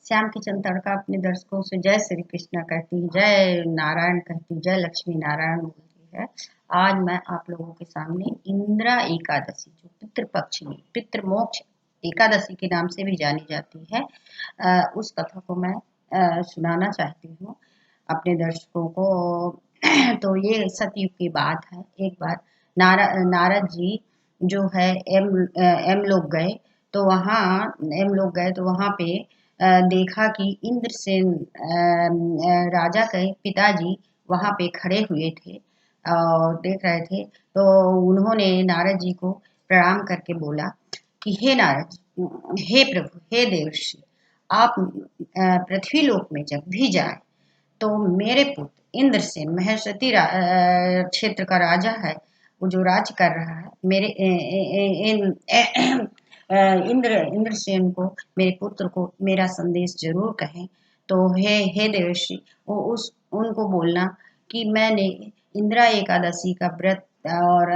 श्याम किशन तड़का अपने दर्शकों से जय श्री कृष्णा कहती, जय नारायण कहती, जय लक्ष्मी नारायण बोलती है। आज मैं आप लोगों के सामने इंदिरा एकादशी, जो पितृपक्ष में पितृमोक्ष एकादशी के नाम से भी जानी जाती है, उस कथा को मैं सुनाना चाहती हूँ अपने दर्शकों को। तो ये सतयुग की बात है। एक बार नारद जी जो है एम लोग गए, तो वहाँ एम लोग गए तो वहाँ पे देखा कि इंद्रसेन राजा के पिताजी वहाँ पे खड़े हुए थे और देख रहे थे। तो उन्होंने नारद जी को प्रणाम करके बोला कि हे नारद, हे प्रभु, हे देवर्षि, आप पृथ्वी लोक में जब भी जाए तो मेरे पुत्र इंद्रसेन महेश्वती क्षेत्र का राजा है, वो जो राज कर रहा है, मेरे इंद्रसेन को, मेरे पुत्र को मेरा संदेश जरूर कहें। तो हे देवर्षि, वो उस उनको बोलना कि मैंने इंदिरा एकादशी का व्रत और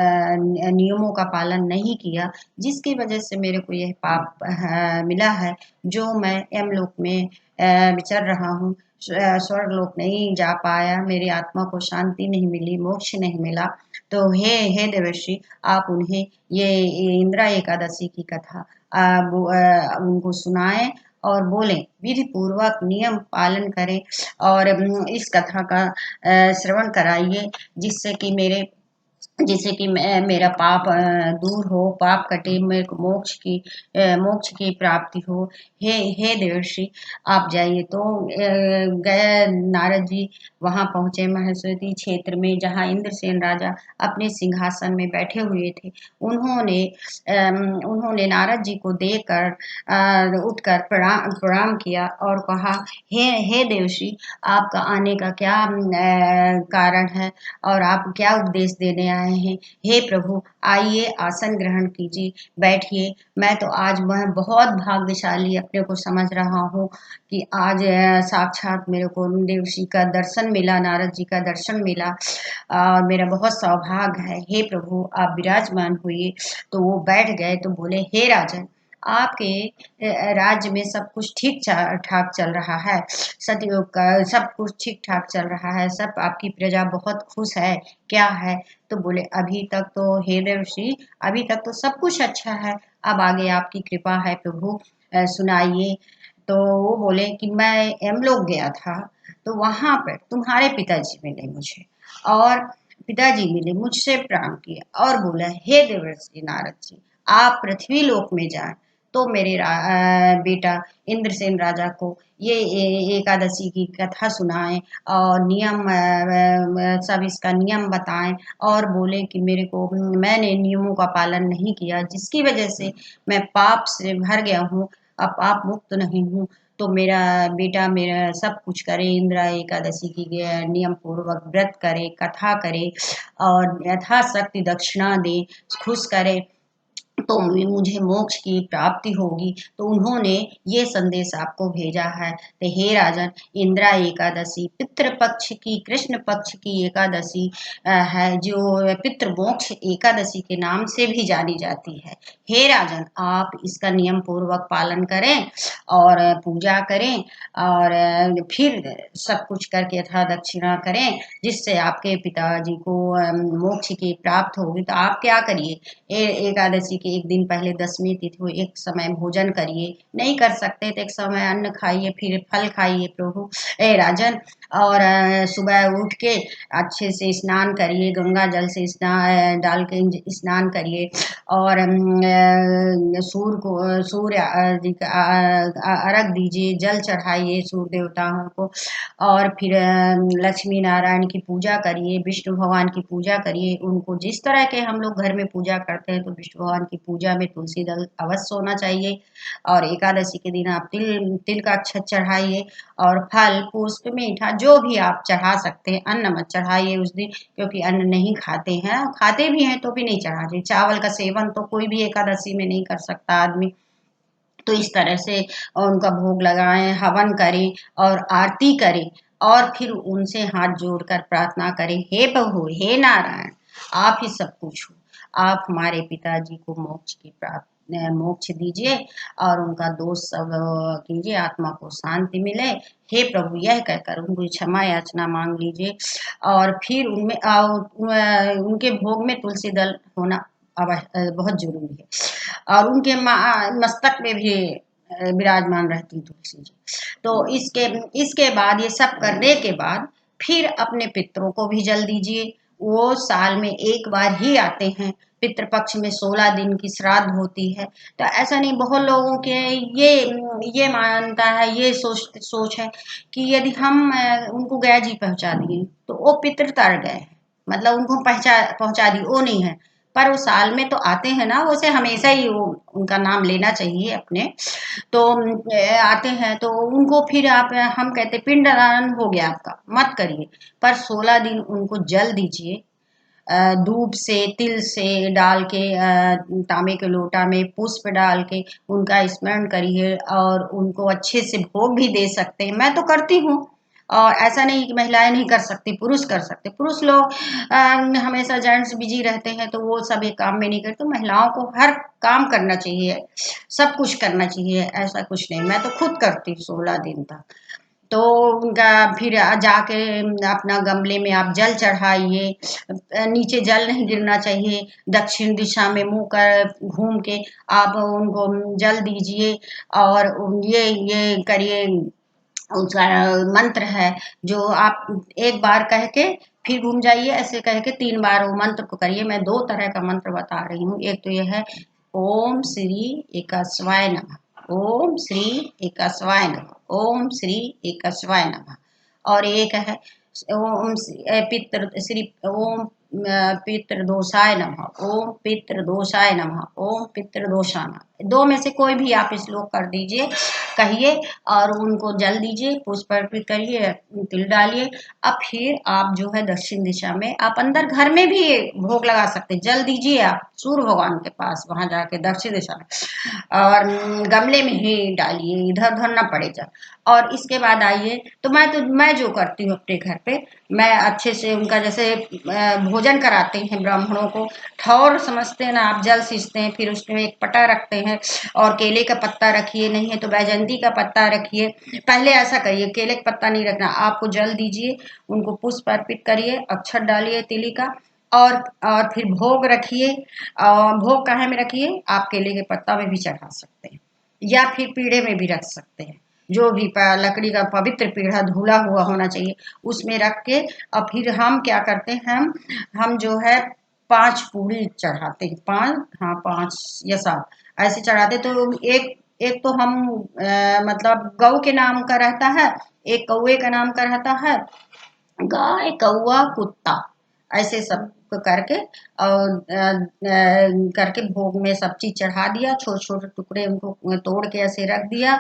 नियमों का पालन नहीं किया, जिसकी वजह से मेरे को यह पाप मिला है, जो मैं यमलोक में विचर रहा हूँ, स्वर्ग लोक नहीं जा पाया, मेरी आत्मा को शांति नहीं मिली, मोक्ष नहीं मिला। तो हे देवर्षि, आप उन्हें ये इंदिरा एकादशी की कथा उनको सुनाएं और बोलें, विधि पूर्वक नियम पालन करें और इस कथा का श्रवण कराइए, जिससे कि मेरा पाप दूर हो, पाप कटे, मेरे को मोक्ष की प्राप्ति हो। हे देवर्षि, आप जाइए। तो गए नारद जी, वहां पहुंचे महेश्वती क्षेत्र में, जहां इंद्रसेन राजा अपने सिंहासन में बैठे हुए थे। उन्होंने नारद जी को देखकर उठकर प्रणाम किया और कहा, हे देवर्षि, आपका आने का क्या कारण है और आप क्या उपदेश देने आए हैं? हे प्रभु, आइए, आसन ग्रहण कीजिए, बैठिए। मैं तो आज मैं बहुत भाग्यशाली अपने को समझ रहा हूँ कि आज साक्षात मेरे को देवर्षि का दर्शन मिला, नारद जी का दर्शन मिला और मेरा बहुत सौभाग्य है। हे प्रभु, आप विराजमान हुए। तो वो बैठ गए तो बोले, हे राजन, आपके राज्य में सब कुछ ठीक ठाक चल रहा है, सतयुग का सब कुछ ठीक ठाक चल रहा है, सब आपकी प्रजा बहुत खुश है, क्या है? तो बोले, अभी तक तो हे देवर्षि, अभी तक तो सब कुछ अच्छा है, अब आगे आपकी कृपा है प्रभु, सुनाइए। तो वो बोले कि मैं यमलोक गया था, तो वहां पर तुम्हारे पिताजी मिले मुझे और पिताजी मिले, मुझसे प्रणाम किया और बोला, हे देवर्षि नारद जी, आप पृथ्वी लोक में जाएं तो मेरे बेटा इंद्रसेन राजा को ये एकादशी की कथा सुनाएं और नियम सब इसका नियम बताएं और बोले कि मेरे को, मैंने नियमों का पालन नहीं किया, जिसकी वजह से मैं पाप से भर गया हूँ, अब पाप मुक्त नहीं हूँ। तो मेरा बेटा मेरा सब कुछ करे, इंदिरा एकादशी की नियम पूर्वक व्रत करे, कथा करे और यथाशक्ति दक्षिणा दे, खुश करे, तो मुझे मोक्ष की प्राप्ति होगी। तो उन्होंने ये संदेश आपको भेजा है। तो हे राजन, इंदिरा एकादशी पितृपक्ष की, कृष्ण पक्ष की एकादशी है, जो पितृमोक्ष एकादशी के नाम से भी जानी जाती है। हे राजन, आप इसका नियम पूर्वक पालन करें और पूजा करें और फिर सब कुछ करके यथा दक्षिणा करें, जिससे आपके पिताजी को मोक्ष की प्राप्त होगी। तो आप क्या करिए, एकादशी के एक दिन पहले दसवीं तिथि को एक समय भोजन करिए, नहीं कर सकते तो एक समय अन्न खाइए, फिर फल खाइए प्रभु राजन, और सुबह उठ के अच्छे से स्नान करिए, गंगा जल से स्नान डाल के स्नान करिए और सूर्य जी का अर्घ दीजिए, जल चढ़ाइए सूर्य देवताओं को और फिर लक्ष्मी नारायण की पूजा करिए, विष्णु भगवान की पूजा करिए। उनको जिस तरह के हम लोग घर में पूजा करते हैं, तो विष्णु भगवान की पूजा में तुलसी दल अवश्य होना चाहिए। और एकादशी के दिन आप तिल का अक्षत चढ़ाइए और फल पुष्प मीठा जो भी आप चढ़ा सकते हैं, अन्न मत चढ़ाइए उस दिन, क्योंकि अन्न नहीं खाते हैं, खाते भी हैं तो भी नहीं चढ़ाते। चावल का सेवन तो कोई भी एकादशी में नहीं कर सकता आदमी। तो इस तरह से उनका भोग लगाएं, हवन करें और आरती करें और फिर उनसे हाथ जोड़कर प्रार्थना करें, हे प्रभु, हे नारायण, आप ही सब कुछ हो, आप हमारे पिताजी को मोक्ष की मोक्ष दीजिए और उनका दोष सब कीजिए, आत्मा को शांति मिले। हे प्रभु, यह कहकर उनको क्षमा याचना मांग लीजिए। और फिर उनमें उनके भोग में तुलसी दल होना बहुत जरूरी है, और उनके मस्तक में भी विराजमान रहती तुलसी जी। तो इसके बाद, ये सब करने के बाद, फिर अपने पितरों को भी जल दीजिए। वो साल में एक बार ही आते हैं। पितृपक्ष में 16 दिन की श्राद्ध होती है। तो ऐसा नहीं, बहुत लोगों के ये मानता है, ये सोच है कि यदि हम उनको गया जी पहुंचा दिए तो वो पितृ तर गए, मतलब उनको पहुंचा दी, वो नहीं है। पर वो साल में तो आते हैं ना, उसे हमेशा ही वो उनका नाम लेना चाहिए अपने। तो आते हैं तो उनको फिर आप, हम कहते पिंडदान हो गया आपका, मत करिए, पर 16 दिन उनको जल दीजिए। दूब से, तिल से डाल के, तांबे के लोटा में पुष्प डाल के उनका स्मरण करिए, और उनको अच्छे से भोग भी दे सकते हैं। मैं तो करती हूँ, और ऐसा नहीं कि महिलाएं नहीं कर सकती, पुरुष कर सकते। पुरुष लोग हमेशा जेंट्स बिजी रहते हैं तो वो सब एक काम में नहीं करते। तो महिलाओं को हर काम करना चाहिए, सब कुछ करना चाहिए, ऐसा कुछ नहीं। मैं तो खुद करती 16 दिन तक। तो उनका फिर जाके अपना गमले में आप जल चढ़ाइए। नीचे जल नहीं गिरना चाहिए, दक्षिण दिशा में मुंह कर घूम के आप उनको जल दीजिए। और ये करिए, उसका मंत्र है जो आप एक बार कह के फिर घूम जाइए, ऐसे कह के 3 बार वो मंत्र को करिए। मैं 2 तरह का मंत्र बता रही हूँ। एक तो यह है, ओम श्री एकस्वाय नमः, ओम श्री एकस्वाय नमः, ओम श्री एकस्वाय नमः। और एक है ओम पितृ श्री, ओम पितृदोषाय नमः, ओम पितृदोषाय नमः, ओम पितृदोषाय नमः। 2 में से कोई भी आप श्लोक कर दीजिए, कहिए, और उनको जल दीजिए, पुष्प अर्पित करिए, तिल डालिए। अब फिर आप जो है दक्षिण दिशा में, आप अंदर घर में भी भोग लगा सकते, जल दीजिए आप सूर्य भगवान के पास, वहां जाके दक्षिण दिशा में, और गमले में ही डालिए, इधर उधर ना पड़े जा। और इसके बाद आइए, तो मैं जो करती हूँ अपने घर पे, मैं अच्छे से उनका जैसे भोजन कराते हैं ब्राह्मणों को, ठौर समझते हैं ना आप, जल सींचते हैं, फिर उसमें एक पटा रखते हैं, और केले का पत्ता रखिए, नहीं है तो बैजंती का पत्ता रखिए। पहले ऐसा करिए, केले का पत्ता नहीं रखना, आपको जल दीजिए, उनको पुष्प अर्पित करिए, अक्षत डालिए तिली का, और फिर भोग रखिए। भोग कहाँ में रखिए, आप केले के पत्ता में भी चढ़ा सकते हैं, या फिर पीढ़े में भी रख सकते हैं, जो भी लकड़ी का पवित्र पीढ़ा धुला हुआ होना चाहिए, उसमें रख के। और फिर हम क्या करते हैं, हम जो है 5 पूरी चढ़ाते हैं, 5, हाँ 5 या 7 ऐसे चढ़ाते। तो एक एक तो हम मतलब गौ के नाम का रहता है, एक कौवे का नाम का रहता है, गाय कौवा कुत्ता, ऐसे सब करके, और करके भोग में सब चीज चढ़ा दिया, छोटे छोटे टुकड़े उनको तोड़ के ऐसे रख दिया।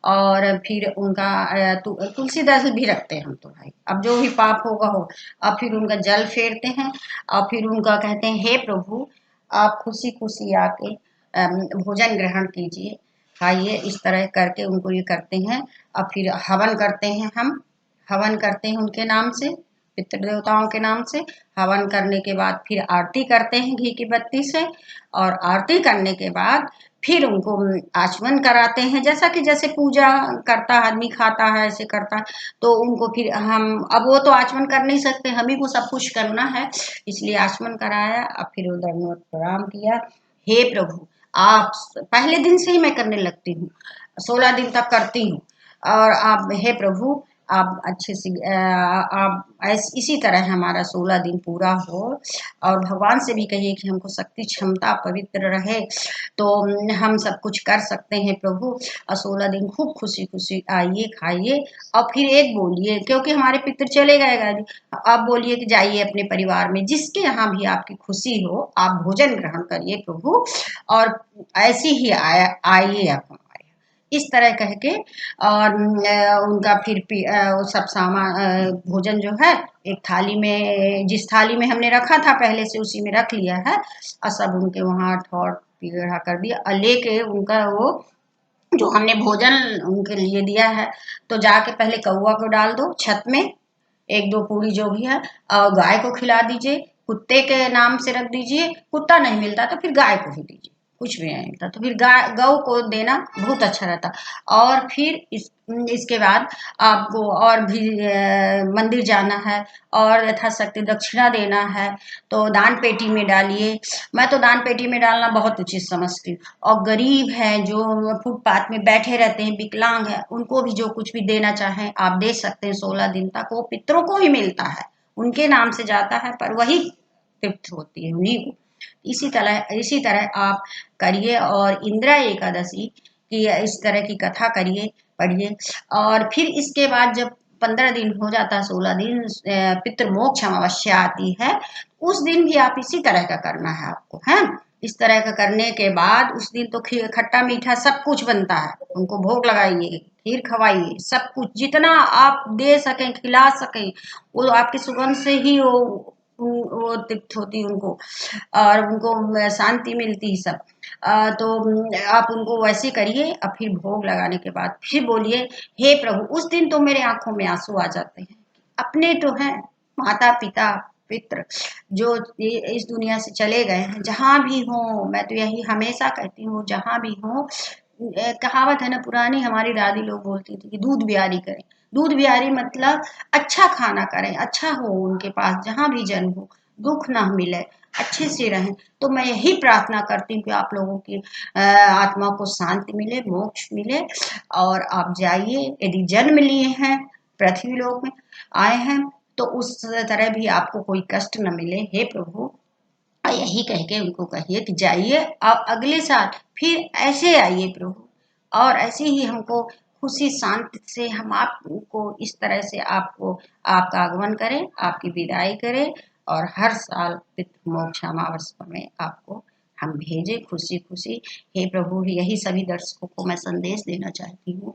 और फिर उनका तुलसीदास भी रखते हैं हम तो भाई, अब जो भी पाप होगा हो। अब फिर उनका जल फेरते हैं, और फिर उनका कहते हैं, हे प्रभु, आप खुशी खुशी आके भोजन ग्रहण कीजिए, खाइए। इस तरह करके उनको ये करते हैं। अब फिर हवन करते हैं, हम हवन करते हैं उनके नाम से, पितृ देवताओं के नाम से। हवन करने के बाद फिर आरती करते हैं घी की बत्ती से, और आरती करने के बाद फिर उनको आचमन कराते हैं, जैसा कि जैसे पूजा करता है आदमी, खाता है ऐसे करता है। तो उनको फिर हम, अब वो तो आचमन कर नहीं सकते, हम ही को सब कुछ करना है, इसलिए आचमन कराया। अब फिर दंडवत प्रणाम किया, हे प्रभु, आप पहले दिन से ही मैं करने लगती हूँ, 16 दिन तक करती हूँ। और आप, हे प्रभु, आप अच्छे से आप इसी तरह हमारा 16 दिन पूरा हो। और भगवान से भी कहिए कि हमको शक्ति क्षमता पवित्र रहे, तो हम सब कुछ कर सकते हैं प्रभु। और 16 दिन खूब खुशी खुशी आइए, खाइए। और फिर एक बोलिए, क्योंकि हमारे पितर चले गए गाजी, अब बोलिए कि जाइए अपने परिवार में, जिसके यहाँ भी आपकी खुशी हो, आप भोजन ग्रहण करिए प्रभु, और ऐसी ही आइए आप हमारे। इस तरह कह के, और उनका फिर वो सब सामान, भोजन जो है एक थाली में, जिस थाली में हमने रखा था पहले से, उसी में रख लिया है, और सब उनके वहाँ ठौर पीढ़ा कर दिया, और लेके उनका वो जो हमने भोजन उनके लिए दिया है, तो जाके पहले कौवा को डाल दो छत में, 1-2 पूरी जो भी है, और गाय को खिला दीजिए, कुत्ते के नाम से रख दीजिए, कुत्ता नहीं मिलता तो फिर गाय को ही दीजिए, कुछ भी नहीं मिलता। तो फिर गौ को देना बहुत अच्छा रहता। और फिर इसके बाद आपको और भी मंदिर जाना है और यथाशक्ति दक्षिणा देना है तो दान पेटी में डालिए। मैं तो दान पेटी में डालना बहुत उचित समझती हूँ। और गरीब हैं जो फुटपाथ में बैठे रहते हैं, विकलांग है, उनको भी जो कुछ भी देना चाहें आप दे सकते हैं। 16 दिन तक वो पितरों को ही मिलता है, उनके नाम से जाता है, पर वही तृप्त होती है उन्हीं को। इसी तरह आप करिए और इंदिरा एकादशी की इस तरह की कथा करिए, पढ़िए। और फिर इसके बाद जब 15 दिन हो जाता है, 16 दिन पितृमोक्ष अमावस्या आती है, उस दिन भी आप इसी तरह का करना है आपको, है। इस तरह का करने के बाद उस दिन तो खट्टा मीठा सब कुछ बनता है, उनको भोग लगाइए, खीर खवाइए, सब कुछ जितना आप दे सकें खिला सकें, वो आपकी सुगंध से ही वो तृप्त होती उनको और उनको शांति मिलती सब। तो आप उनको वैसे करिए और फिर भोग लगाने के बाद फिर बोलिए, हे प्रभु। उस दिन तो मेरे आंखों में आंसू आ जाते हैं। अपने तो हैं माता पिता पित्र जो इस दुनिया से चले गए हैं, जहां भी हो, मैं तो यही हमेशा कहती हूँ, जहां भी हो, कहावत है ना पुरानी, हमारी दादी लोग बोलती थी कि दूध ब्यारी करें। दूध ब्यारी मतलब अच्छा खाना करें, अच्छा हो उनके पास जहां भी जन्म हो, दुख ना मिले, अच्छे से रहें। तो मैं यही प्रार्थना करती हूँ कि आप लोगों की आत्मा को शांति मिले, मोक्ष मिले। और आप जाइए, यदि जन्म लिए हैं पृथ्वी लोक में आए हैं तो उस तरह भी आपको कोई कष्ट न मिले, हे प्रभु। और यही कह के उनको कहिए कि जाइए और अगले साल फिर ऐसे आइए प्रभु, और ऐसे ही हमको खुशी शांति से हम आपको इस तरह से आपको आपका आगमन करें, आपकी विदाई करें। और हर साल पितृ मोक्ष अमावस्या में आपको हम भेजे खुशी खुशी। हे प्रभु, यही सभी दर्शकों को मैं संदेश देना चाहती हूँ।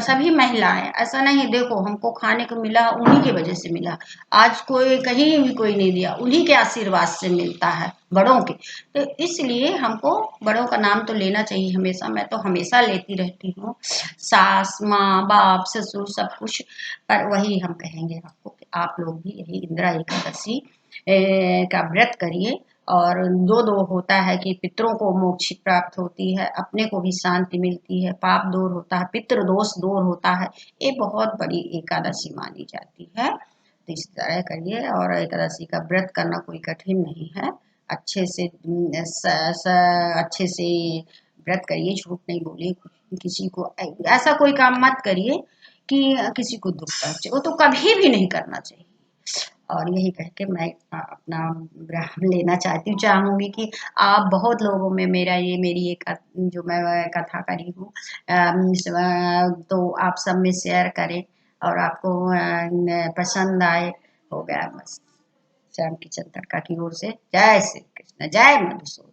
सभी महिलाएं, ऐसा नहीं देखो हमको खाने को मिला उन्हीं की वजह से मिला, आज कोई कहीं भी कोई नहीं दिया, उन्हीं के आशीर्वाद से मिलता है, बड़ों के। तो इसलिए हमको बड़ों का नाम तो लेना चाहिए हमेशा, मैं तो हमेशा लेती रहती हूँ, सास माँ बाप ससुर सब कुछ। पर वही हम कहेंगे आपको कि आप लोग भी यही इंदिरा एकादशी का व्रत करिए। और दो दो होता है कि पितरों को मोक्ष प्राप्त होती है, अपने को भी शांति मिलती है, पाप दूर होता है, पितृ दोष दूर होता है। ये बहुत बड़ी एकादशी मानी जाती है। तो इस तरह करिए। और एकादशी का व्रत करना कोई कठिन नहीं है, अच्छे से अच्छे से व्रत करिए, झूठ नहीं बोलिए, किसी को ऐसा कोई काम मत करिए कि किसी को दुख पहुंचे, वो तो कभी भी नहीं करना चाहिए। और यही कह के मैं अपना विराम लेना चाहूंगी कि आप बहुत लोगों में मेरी एक जो मैं कथा करी हूँ तो आप सब में शेयर करें और आपको पसंद आए, हो गया बस। श्याम किचन तड़का की ओर से जय श्री कृष्ण, जय मधुसूदन।